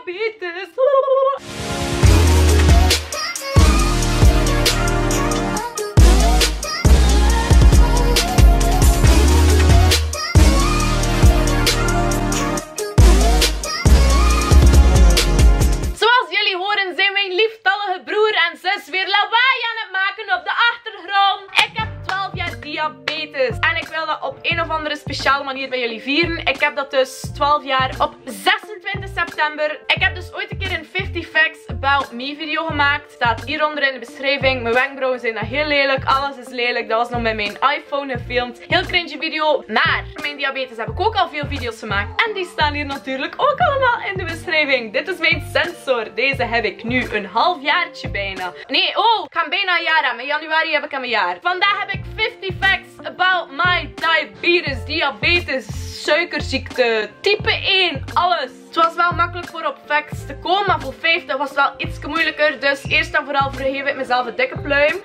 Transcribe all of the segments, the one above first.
diabetes. Zoals jullie horen zijn mijn lieftallige broer en zus weer lawaai aan het maken op de achtergrond. Ik heb 12 jaar diabetes en ik wil dat op een of andere speciale manier bij jullie vieren. Ik heb dat dus 12 jaar op 26 september. Ik heb dus ooit een keer een 50 Facts About Me video gemaakt. Staat hieronder in de beschrijving. Mijn wenkbrauwen zijn dat heel lelijk. Alles is lelijk. Dat was nog met mijn iPhone gefilmd. Heel cringe video. Maar voor mijn diabetes heb ik ook al veel video's gemaakt. En die staan hier natuurlijk ook allemaal in de beschrijving. Dit is mijn sensor. Deze heb ik nu een halfjaartje bijna. Nee, oh, ik ga bijna een jaar aan. In januari heb ik hem een jaar. Vandaag heb ik 50 Facts About My Diabetes, suikerziekte, type 1, alles. Het was wel makkelijk voor op facts te komen, maar voor 50 was het wel iets moeilijker. Dus eerst en vooral vergeef ik mezelf een dikke pluim.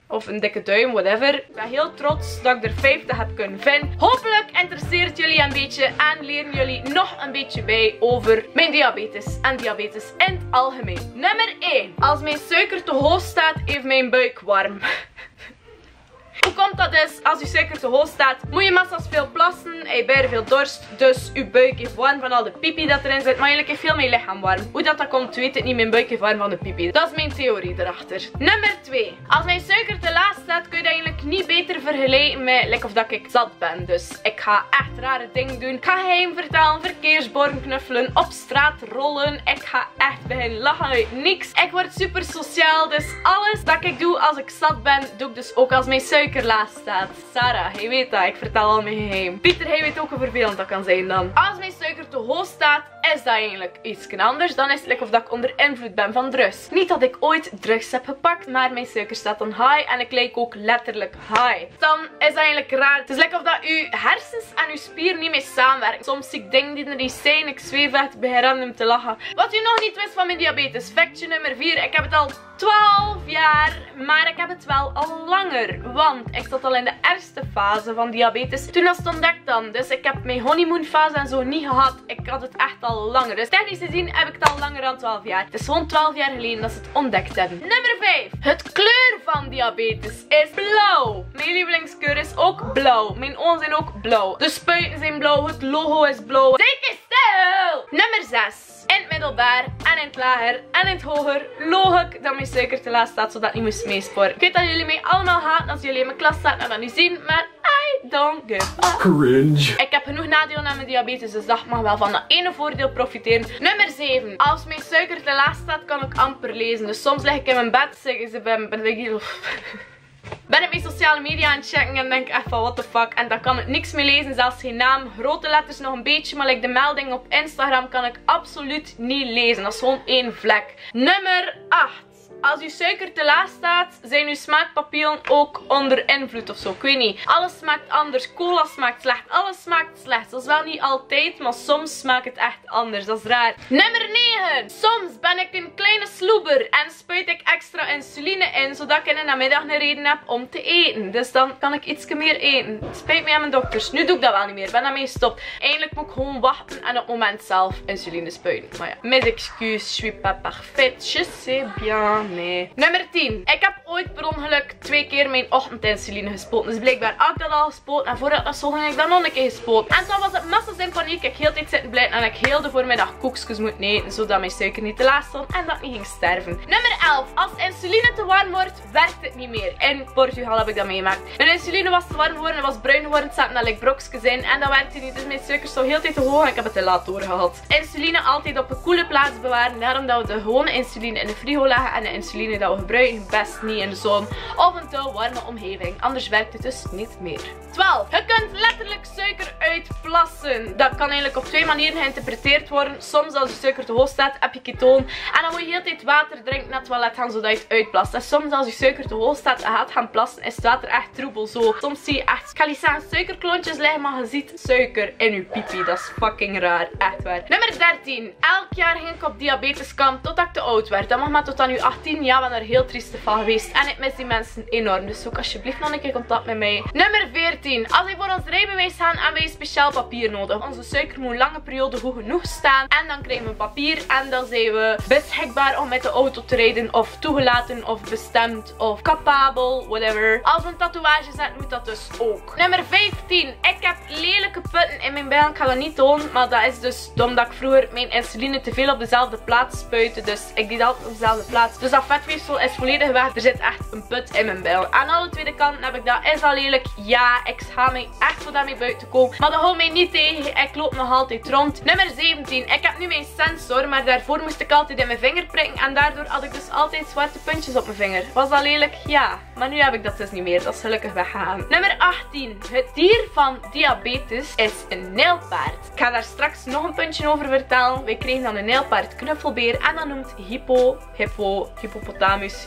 Of een dikke duim, whatever. Ik ben heel trots dat ik er 50 heb kunnen vinden. Hopelijk interesseert jullie een beetje en leren jullie nog een beetje bij over mijn diabetes. En diabetes in het algemeen. Nummer 1. Als mijn suiker te hoog staat, heeft mijn buik warm. Hoe komt dat dus? Als je suiker te hoog staat, moet je massas veel plassen. Je hebt bijna veel dorst. Dus je buik heeft warm van al de pipi dat erin zit. Maar eigenlijk heeft veel mijn lichaam warm. Hoe dat komt, weet ik niet. Mijn buik heeft warm van de pipi. Dat is mijn theorie erachter. Nummer 2. Als mijn suiker te laag staat, kun je dat eigenlijk niet beter vergelijken met of dat ik zat ben. Dus ik ga echt rare dingen doen. Ik ga geheim vertellen, verkeersborden knuffelen, op straat rollen. Ik ga echt beginnen lachen uit niks. Ik word super sociaal. Dus alles dat ik doe als ik zat ben, doe ik dus ook als mijn suiker laag staat. Sarah, hij weet dat. Ik vertel al mijn geheim. Pieter, hij weet ook hoe vervelend dat kan zijn dan. Als mijn suiker te hoog staat, is dat eigenlijk iets anders. Dan is het of dat ik onder invloed ben van drugs. Niet dat ik ooit drugs heb gepakt, maar mijn suiker staat dan high en ik lijk ook letterlijk high. Dan is dat eigenlijk raar. Het is of dat uw hersens en uw spieren niet meer samenwerken. Soms zie ik dingen die er niet zijn. Ik zweef echt bij random te lachen. Wat u nog niet wist van mijn diabetes. Factje nummer 4. Ik heb het al 12 jaar, maar ik heb het wel al langer. Want ik zat al in de ergste fase van diabetes toen dat ontdekt dan. Dus ik heb mijn honeymoonfase en zo niet gehad. Ik had het echt al langer. Dus technisch gezien heb ik het al langer dan 12 jaar. Het is gewoon 12 jaar geleden dat ze het ontdekt hebben. Nummer 5. Het kleur van diabetes is blauw. Mijn lievelingskleur is ook blauw. Mijn ogen zijn ook blauw. De spuiten zijn blauw. Het logo is blauw. Zeker stil! Nummer 6. In het middelbaar en in het lager en in het hoger loog ik dat mijn suiker te laag staat, zodat het niet moest meesporen. Ik weet dat jullie mij allemaal haten als jullie in mijn klas staan en dat niet zien, maar I don't give a cringe. Ik heb genoeg nadelen aan mijn diabetes, dus dat mag wel van dat ene voordeel profiteren. Nummer 7. Als mijn suiker te laag staat, kan ik amper lezen. Dus soms lig ik in mijn bed, zeggen ze ben ik hier... Ben ik mijn sociale media aan het checken en denk echt van what the fuck. En dan kan ik niks meer lezen, zelfs geen naam. Grote letters nog een beetje, maar like de melding op Instagram kan ik absoluut niet lezen. Dat is gewoon één vlek. Nummer 8. Als uw suiker te laag staat, zijn uw smaakpapillen ook onder invloed of zo. Ik weet niet. Alles smaakt anders. Cola smaakt slecht. Alles smaakt slecht. Dat is wel niet altijd, maar soms smaakt het echt anders. Dat is raar. Nummer 9. Soms ben ik een kleine sloeber en spuit ik extra insuline in, zodat ik in de namiddag een reden heb om te eten. Dus dan kan ik iets meer eten. Het spijt me aan mijn dokters. Nu doe ik dat wel niet meer. Ik ben daarmee gestopt. Eigenlijk moet ik gewoon wachten en op het moment zelf insuline spuiten. Maar ja, mes excuses, je suis pas parfaite. Je sais bien. Nee. Nummer 10. Ik heb ooit per ongeluk 2 keer mijn ochtendinsuline gespoten. Dus blijkbaar had ik dat al gespoten. En voordat dat zo ging ik dat nog een keer gespoten. En toen was het massas in paniek. Ik heel de tijd zitten blijven en ik heel de voormiddag koekjes moet eten. Zodat mijn suiker niet te laag stond en dat ik niet ging sterven. Nummer 11. Als insuline te warm wordt, werkt het niet meer. In Portugal heb ik dat meegemaakt. Mijn insuline was te warm geworden. Het was bruin geworden. Het zaten dan like brokjes in. En dat werkte niet. Dus mijn suiker stond heel de tijd te hoog. En ik heb het te laat doorgehad. Insuline altijd op een koele plaats bewaren. Daarom dat we de gewone insuline in de frigo leggen. En de insuline dat we gebruiken best niet in de zon of een te warme omgeving. Anders werkt het dus niet meer. 12. Je kunt letterlijk suiker uitplassen. Dat kan eigenlijk op 2 manieren geïnterpreteerd worden. Soms als je suiker te hoog staat, heb je ketoon. En dan moet je heel de tijd water drinken naar het toilet gaan zodat je het uitplast. En soms als je suiker te hoog staat en gaat gaan plassen, is het water echt troebel zo. Soms zie je echt, ik ga niet zeggen suikerklontjes liggen, maar je ziet suiker in je pipi. Dat is fucking raar. Echt waar. Nummer 13. Elk jaar ging ik op diabeteskamp totdat ik te oud werd. Dat mag maar tot aan je 18 18, ja, we zijn er heel triestig van geweest. En ik mis die mensen enorm. Dus zoek alsjeblieft nog een keer contact met mij. Nummer 14. Als wij voor ons rijbewijs gaan, hebben wij speciaal papier nodig. Onze suiker moet een lange periode goed genoeg staan. En dan krijgen we papier. En dan zijn we beschikbaar om met de auto te rijden. Of toegelaten, of bestemd, of capabel, whatever. Als we een tatoeage zetten, moet dat dus ook. Nummer 15. Ik heb lelijke putten in mijn bijl. Ik ga dat niet tonen. Maar dat is dus omdat ik vroeger mijn insuline te veel op dezelfde plaats spuitte. Dus ik deed altijd op dezelfde plaats. Dus dat vetweefsel is volledig weg. Er zit echt een put in mijn bijl. Aan alle tweede kanten heb ik dat. Is dat lelijk? Ja, ik schaam me echt voor daarmee buiten te komen. Maar dat houdt mij niet tegen. Ik loop nog altijd rond. Nummer 17. Ik heb nu mijn sensor. Maar daarvoor moest ik altijd in mijn vinger prikken. En daardoor had ik dus altijd zwarte puntjes op mijn vinger. Was dat lelijk? Ja. Maar nu heb ik dat dus niet meer. Dat is gelukkig weggegaan. Nummer 18. Het dier van diabetes is een nijlpaard. Ik ga daar straks nog een puntje over vertellen. Wij kregen dan een nijlpaard knuffelbeer. En dat noemt hippopotamus.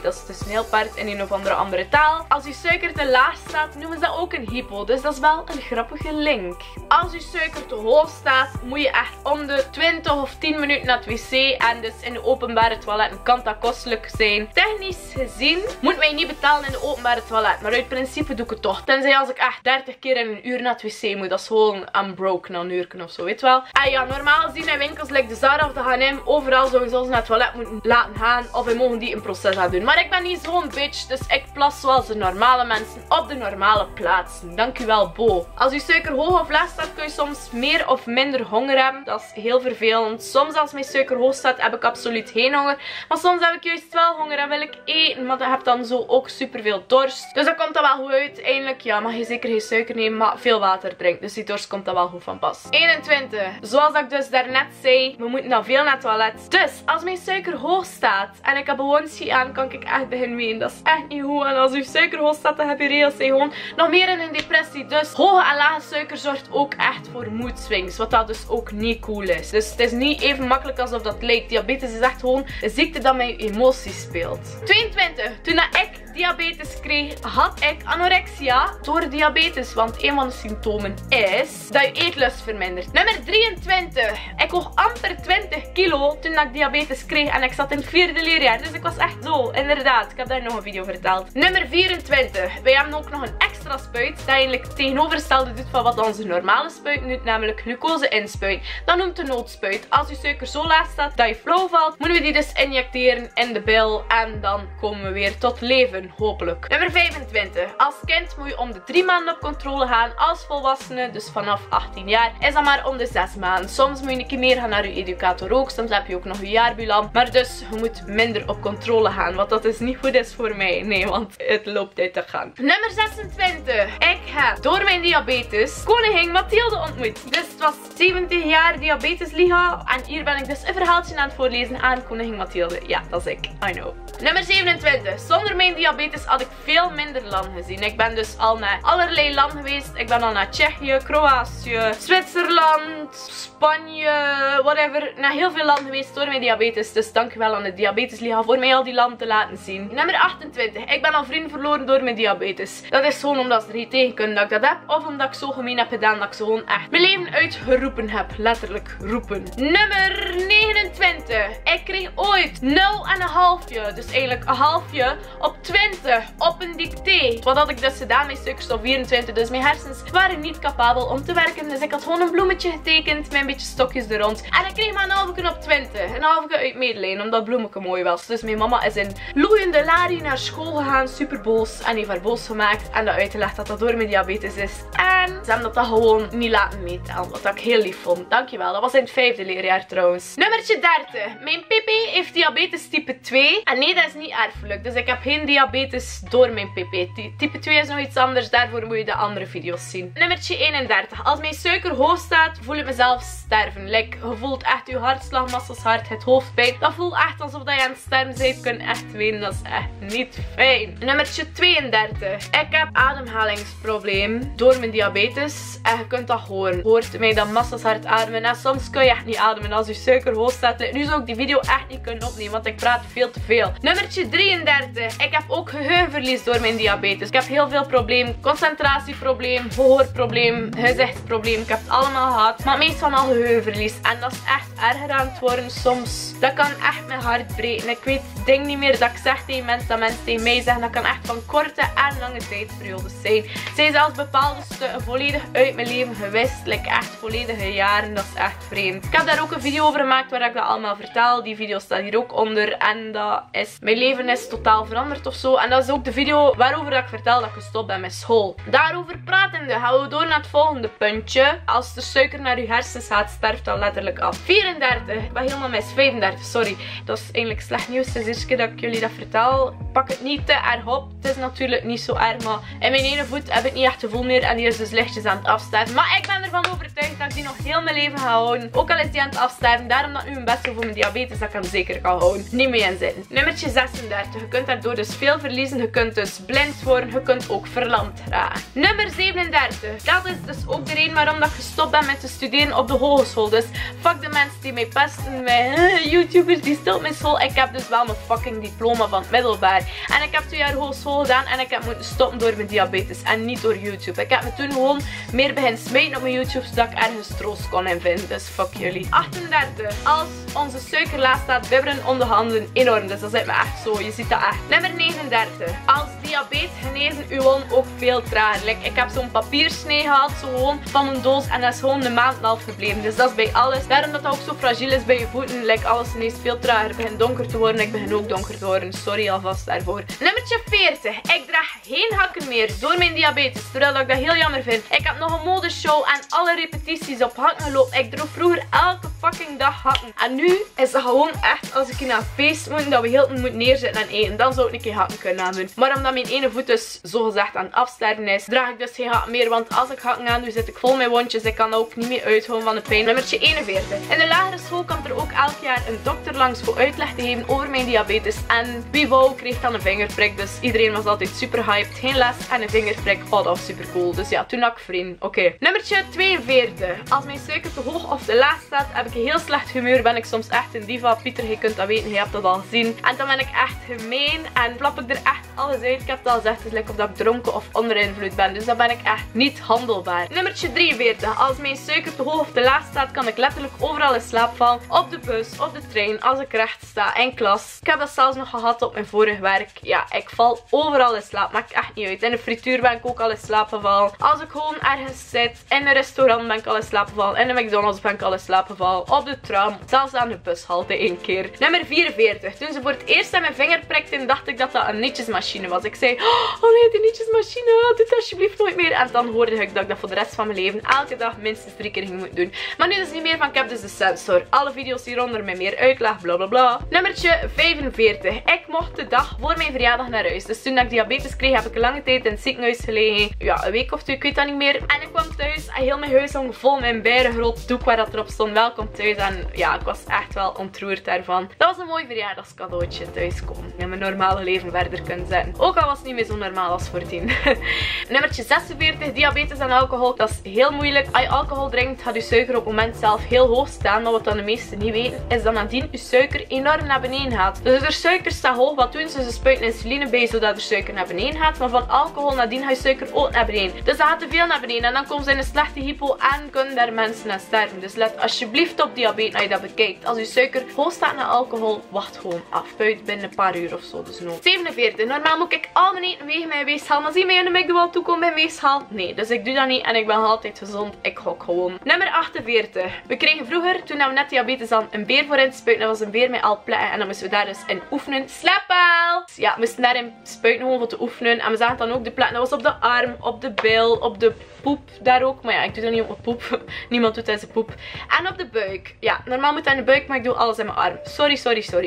Dat is dus nijlpaard in een of andere taal. Als je suiker te laag staat, noemen ze dat ook een hypo. Dus dat is wel een grappige link. Als je suiker te hoog staat, moet je echt om de 20 of 10 minuten naar het wc. En dus in de openbare toiletten kan dat kostelijk zijn. Technisch gezien moet mij niet betalen in de openbare toilet. Maar uit principe doe ik het toch. Tenzij als ik echt 30 keer in een uur naar het wc moet. Dat is gewoon unbroken na een uur of zo, weet wel. En ja, normaal zien in winkels like de Zara of de H&M. Overal zouden ze ons naar het toilet moeten laten gaan. Of we mogen die een proces aan doen. Maar ik ben niet zo'n bitch. Dus ik plas zoals de normale mensen op de normale plaatsen. Dankjewel, Bo. Als je suiker hoog of laag staat, kun je soms meer of minder honger hebben. Dat is heel vervelend. Soms als mijn suiker hoog staat, heb ik absoluut geen honger. Maar soms heb ik juist wel honger en wil ik eten. Maar dat heb dan zo ook superveel dorst. Dus dat komt dan wel goed uit. Eindelijk, ja, mag je zeker geen suiker nemen, maar veel water drinken. Dus die dorst komt dan wel goed van pas. 21. Zoals ik dus daarnet zei, we moeten dan veel naar het toilet. Dus als mijn suiker hoog staat en ik heb een onesie aan, kan ik echt beginnen wenen. Dat is echt niet goed. En als je suiker hoog staat, dan heb je reëel gewoon nog meer in een depressie. Dus hoge en lage suiker zorgt ook echt voor mood swings. Wat dat dus ook niet cool is. Dus het is niet even makkelijk alsof dat lijkt. Diabetes is echt gewoon een ziekte dat met je emoties speelt. 22. Toen ik diabetes kreeg, had ik anorexia door diabetes. Want een van de symptomen is dat je eetlust vermindert. Nummer 23. Ik woog amper 20 kilo toen ik diabetes kreeg. En ik zat in het 4e leerjaar. Dus ik was echt zo. Inderdaad. Ik heb daar nog een video verteld. Nummer 24. Wij hebben ook nog een extra spuit. Dat eigenlijk het tegenovergestelde doet van wat onze normale spuit doet. Namelijk glucose inspuit. Dat noemt de noodspuit. Als je suiker zo laag staat dat je flauw valt, moeten we die dus injecteren in de bil. En dan komen we weer tot leven. Hopelijk. Nummer 25. Als kind moet je om de 3 maanden op controle gaan. Als volwassene, dus vanaf 18 jaar, is dat maar om de 6 maanden. Soms moet je een keer meer gaan naar je educator ook. Soms heb je ook nog je jaarbulan. Maar dus, je moet minder op controle gaan. Wat dat is niet goed is voor mij. Nee, want het loopt uit de gang. Nummer 26. Ik heb door mijn diabetes koningin Mathilde ontmoet. Dus het was 70 jaar diabetes liga. En hier ben ik dus een verhaaltje aan het voorlezen aan koningin Mathilde. Ja, dat is ik. I know. Nummer 27. Zonder mijn diabetes had ik veel minder landen gezien. Ik ben dus al naar allerlei landen geweest. Ik ben al naar Tsjechië, Kroatië, Zwitserland, Spanje, whatever. Naar heel veel landen geweest door mijn diabetes. Dus dankjewel aan de Diabetesliga voor mij al die landen te laten zien. Nummer 28. Ik ben al vrienden verloren door mijn diabetes. Dat is gewoon omdat ze er niet tegen kunnen dat ik dat heb. Of omdat ik zo gemeen heb gedaan dat ik zo gewoon echt mijn leven uitgeroepen heb. Letterlijk roepen. Nummer 29. Ik kreeg ooit 0,5. Dus eigenlijk een halfje op 20 op een dicté. Wat had ik dus gedaan met suikerstof 24. Dus mijn hersens waren niet capabel om te werken. Dus ik had gewoon een bloemetje getekend met een beetje stokjes er rond. En ik kreeg maar een halfje op 20. Een halfje uit medelijden, omdat bloemetje mooi was. Dus mijn mama is in loeiende larie naar school gegaan. Super boos. En heeft haar boos gemaakt. En dat uitgelegd dat dat door mijn diabetes is. En ze hebben dat gewoon niet laten meetellen. Wat ik heel lief vond. Dankjewel. Dat was in het 5e leerjaar trouwens. Nummertje 30. Mijn pipi heeft diabetes type 2. En nee, dat is niet erfelijk. Dus ik heb geen diabetes door mijn pipi. Type 2 is nog iets anders. Daarvoor moet je de andere video's zien. Nummertje 31. Als mijn suiker hoog staat, voel ik mezelf sterven. Like, je voelt echt je hartslagmassas hard, het hoofdpijn. Dat voelt echt alsof je aan het sterven bent. Je kunt echt wenen. Dat is echt niet fijn. Nummertje 32. Ik heb ademhalingsprobleem door mijn diabetes. diabetes en je kunt dat horen. Je hoort mij dan massas hard ademen en soms kun je echt niet ademen als je suiker hoog staat. Nu zou ik die video echt niet kunnen opnemen, want ik praat veel te veel. Nummertje 33. Ik heb ook geheugenverlies door mijn diabetes. Ik heb heel veel problemen. Concentratieprobleem, gehoorprobleem, gezichtsprobleem. Ik heb het allemaal gehad. Maar meestal al geheugenverlies. En dat is echt erger aan het worden soms. Dat kan echt mijn hart breken. Ik weet het ding niet meer dat ik zeg tegen mensen, dat mensen tegen mij zeggen. Dat kan echt van korte en lange tijdsperiodes zijn. Het zijn zelfs bepaalde stukken volledig uit mijn leven gewist. Like echt volledige jaren. Dat is echt vreemd. Ik heb daar ook een video over gemaakt waar ik dat allemaal vertel. Die video staat hier ook onder. En dat is, mijn leven is totaal veranderd of zo. En dat is ook de video waarover dat ik vertel dat ik gestopt ben met school. Daarover pratende gaan we door naar het volgende puntje. Als de suiker naar je hersens gaat, sterft dat letterlijk af. 34. Ik ben helemaal mis. 35. Sorry. Dat is eigenlijk slecht nieuws. Het is de eerste keer dat ik jullie dat vertel. Pak het niet te erg op. Het is natuurlijk niet zo erg. Maar in mijn ene voet heb ik niet echt gevoel meer. En die is dus lichtjes aan het afsterven. Maar ik ben ervan overtuigd dat ik die nog heel mijn leven ga houden. Ook al is die aan het afsterven. Daarom dat nu een best voor mijn diabetes. Dat ik hem zeker kan houden. Niet mee in zitten. Nummertje 36. Je kunt daardoor dus veel verliezen. Je kunt dus blind worden. Je kunt ook verlamd raken. Nummer 37. Dat is dus ook de reden waarom dat ik gestopt ben met te studeren op de hogeschool. Dus fuck de mensen die mij pesten met YouTubers die stoppen met school. Ik heb dus wel mijn fucking diploma van het middelbaar. En ik heb 2 jaar hogeschool gedaan en ik heb moeten stoppen door mijn diabetes. En niet door YouTube. Ik heb me toen gewoon meer beginnen smijten op mijn YouTube, zodat ik ergens troost kon in vinden. Dus fuck jullie. 38. Als onze suikerlaag staat bibberen om de handen enorm. Dus dat zit me echt zo. Je ziet dat echt. Nummer 39. Als diabetes genezen uw wond ook veel trager. Like, ik heb zo'n papiersnee gehad, zo gewoon van een doos. En dat is gewoon een maand en een half gebleven. Dus dat is bij alles. Daarom dat dat ook zo fragiel is bij je voeten. Like, alles ineens veel trager. Het begint donker te worden. Ik begin ook donker te worden. Sorry alvast daarvoor. Nummertje 40. Ik draag geen hakken meer door mijn diabetes. Terwijl dat ik dat heel jammer vind. Ik heb nog een modeshow en alle repetities op hakken gelopen. Ik droeg vroeger elke fucking dag hakken. En nu is dat gewoon echt, als ik naar een feest moet, dat we heel moet neerzitten en eten. Dan zou ik een keer hakken kunnen aandoen. Maar omdat mijn ene voet dus zogezegd aan het afsterven is, draag ik dus geen hakken meer. Want als ik hakken aandoe, zit ik vol met wondjes. Ik kan ook niet meer uithouden van de pijn. Nummertje 41. In de lagere school komt er ook elk jaar een dokter langs voor uitleg te geven over mijn diabetes. En wie wou, kreeg dan een vingerprik. Dus iedereen was altijd super hyped. Geen les en een vingerprik. Oh, dat was super cool. Dus ja, toen had ik vriend. Oké. Nummertje 42. Als mijn suiker te hoog of te laag staat, heb ik een heel slecht humeur. Ben ik soms echt een diva. Pieter, je kunt dat weten. Je hebt dat al gezien. En dan ben ik echt gemeen. En flap ik er echt alles uit. Ik heb het al gezegd. Het is lekker of dat ik dronken of onder invloed ben. Dus dan ben ik echt niet handelbaar. Nummertje 43. Als mijn suiker te hoog of te laag staat, kan ik letterlijk overal in slaap vallen. Op de bus, op de trein, als ik recht sta, in klas. Ik heb dat zelfs nog gehad op mijn vorige werk. Ja, ik val overal in slaap. Maakt echt niet uit. In de frituur ben ik ook al in slaap gevallen. Als ik gewoon ergens zit, in een restaurant ben ik al in slaap gevallen. In de McDonald's ben ik al in slaap gevallen. Op de tram, zelfs aan de bushalte 1 keer. Nummer 44. Toen ze voor het eerst aan mijn vinger prikten, dacht ik dat dat een nietjesmachine was. Ik zei, oh nee, die nietjesmachine, doe het alsjeblieft nooit meer. En dan hoorde ik dat ik dat voor de rest van mijn leven elke dag minstens 3 keer ging moeten doen. Maar nu is het niet meer van, ik heb dus de sensor. Alle video's hieronder met meer uitleg, bla bla bla. Nummertje 45. Ik mocht de dag voor mijn verjaardag naar huis. Dus toen dat ik diabetes kreeg, heb ik een lange tijd in het ziekenhuis gelegen. Ja, een week of 2, ik weet dat niet meer. En ik kwam thuis en heel mijn huis hong vol met een bijrengroot doek waar dat erop stond, welkom thuis. En ja, ik was echt wel ontroerd daarvan. Dat was een mooi verjaardagscadeautje, thuiskomen. En mijn normale leven verder kunnen zetten. Ook al was het niet meer zo normaal als voordien. Nummertje 46. Diabetes en alcohol. Dat is heel moeilijk. Als je alcohol drinkt, gaat je suiker op het moment zelf heel hoog staan. Maar wat dan de meesten niet weten, is dat nadien je suiker enorm naar beneden gaat. Dus de suiker staat hoog. Wat doen ze? Ze spuiten insuline bij, zodat de suiker naar beneden gaat. Maar van alcohol nadien gaat je suiker ook naar beneden. Dus dat gaat te veel naar beneden. En dan komen ze in een slechte hypo en kunnen daar mensen aan sterven. Dus let alsjeblieft op diabetes als je dat bekijkt. Als je suiker hoog staat naar alcohol, wacht gewoon af. Buiten binnen een paar uur of zo. Dus no. 47. Normaal moet ik al mijn eten wegen met een weegschaal. Maar zie mij in de McDonald's toekomen met een weegschaal? Nee, dus ik doe dat niet en ik ben altijd gezond. Ik gok gewoon. Nummer 48. We kregen vroeger, toen we net diabetes hadden, een beer voor in te spuiten. Dat was een beer met al plekken en dan moesten we daar dus in oefenen. Slaappaal! Ja, we moesten daarin spuiten gewoon voor te oefenen. En we zagen dan ook de plekken. Dat was op de arm, op de bil, op de poep daar ook. Maar ja, ik doe dat niet op mijn poep. Niemand doet dat in zijn poep. En op de buik. Ja, normaal moet dat in de buik, maar ik doe alles in mijn arm. Sorry.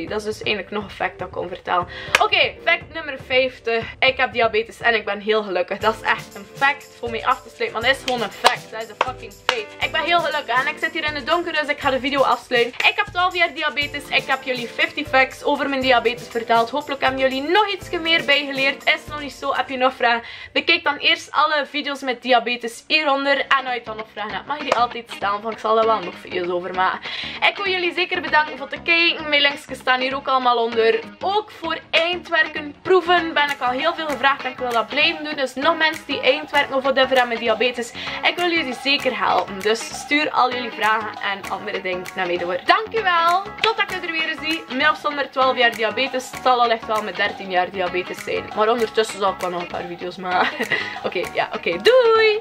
Dat is dus eigenlijk nog een fact dat ik kon vertellen. Oké, fact nummer 52. Ik heb diabetes en ik ben heel gelukkig. Dat is echt een fact voor mij af te sluiten. Maar dat is gewoon een fact. Dat is een fucking feit. Ik ben heel gelukkig en ik zit hier in het donker, dus ik ga de video afsluiten. Ik heb 12 jaar diabetes. Ik heb jullie 50 facts over mijn diabetes verteld. Hopelijk hebben jullie nog iets meer bijgeleerd. Is het nog niet zo? Heb je nog vragen? Bekijk dan eerst alle video's met diabetes hieronder. En als je dan nog vragen hebt, mag je die altijd stellen. Want ik zal daar wel nog video's over maken. Ik wil jullie zeker bedanken voor het kijken. Mijn linksjes staan hier ook allemaal onder. Ook voor eindwerken proeven ben ik al heel veel gevraagd en ik wil dat blijven doen. Dus nog mensen die eindwerken of whatever hebben met diabetes. Ik wil jullie zeker helpen. Dus stuur al jullie vragen en andere dingen naar mij door. Dankjewel. Totdat ik er weer zie. Met of zonder 12 jaar diabetes. Het zal al echt wel met 13 jaar diabetes zijn. Maar ondertussen zal ik wel nog een paar video's maken. Oké, doei!